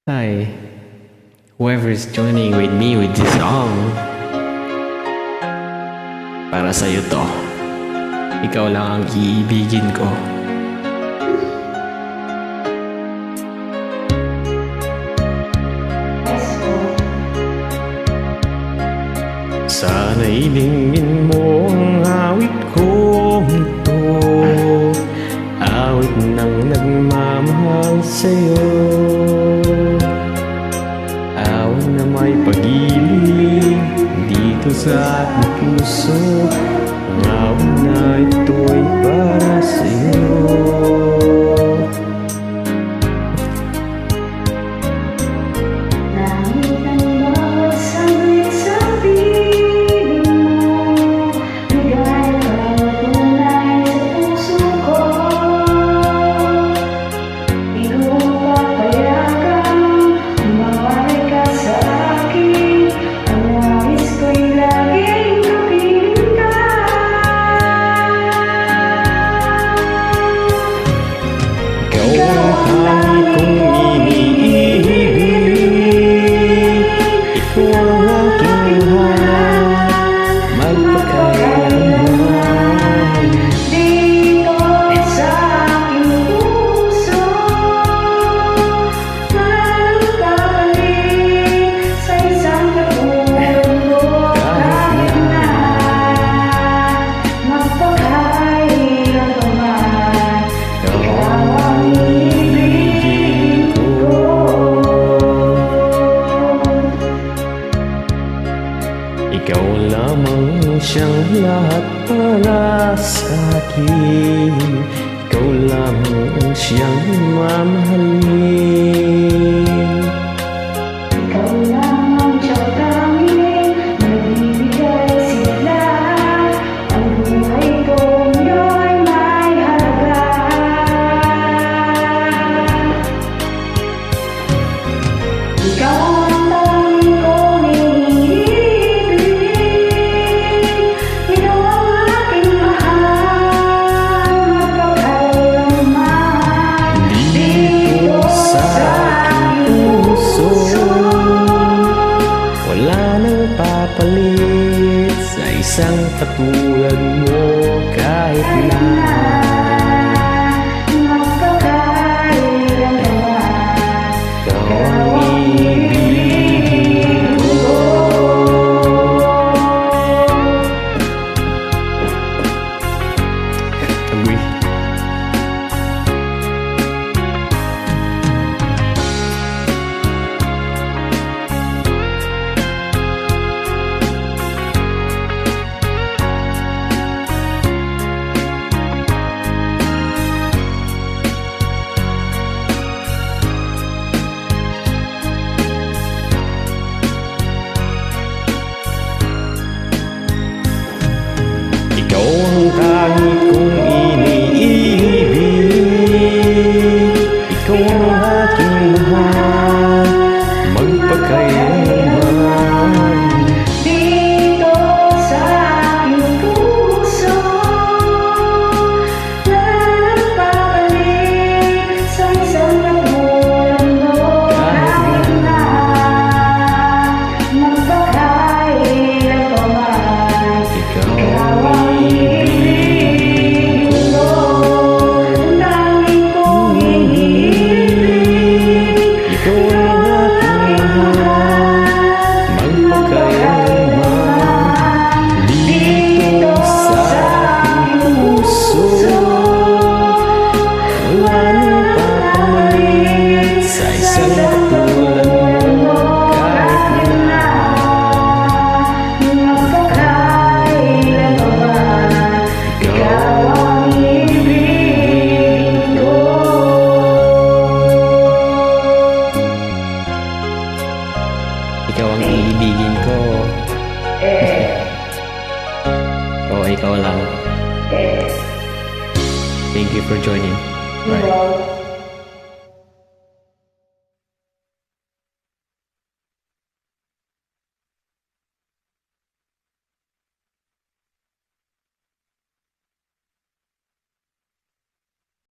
Hi, whoever is joining with me with this song, para sa'yo to. Ikaw lang ang iibigin ko. Sana'y dingin mo ang awit kong ito, awit ng nagmamahal sa'yo, awit na may pag-ibig dito sa aking puso, ang awit na ito'y para sa'yo. Ikaw lamang siyang lahat para sa akin, ikaw lamang siyang mamahalin. Ikaw lamang siyang tanging nagbibigay sigla, ang buhay ko ngayon may halaga. Ikaw ang tanging kong papalit sa isang katulad mo kahit na magpakailan naman. Ikaw ang ibigin ko. Agree. Ikaw ang kahit kong iniibig, ikaw ang aking mahal, magpakailanman. Dito sa aking puso, nagpapalit sa isang katulad mo kahit na magpakailan pa man. Ikaw ang iibigin ko. O ikaw lang. Thank you for joining. Bye.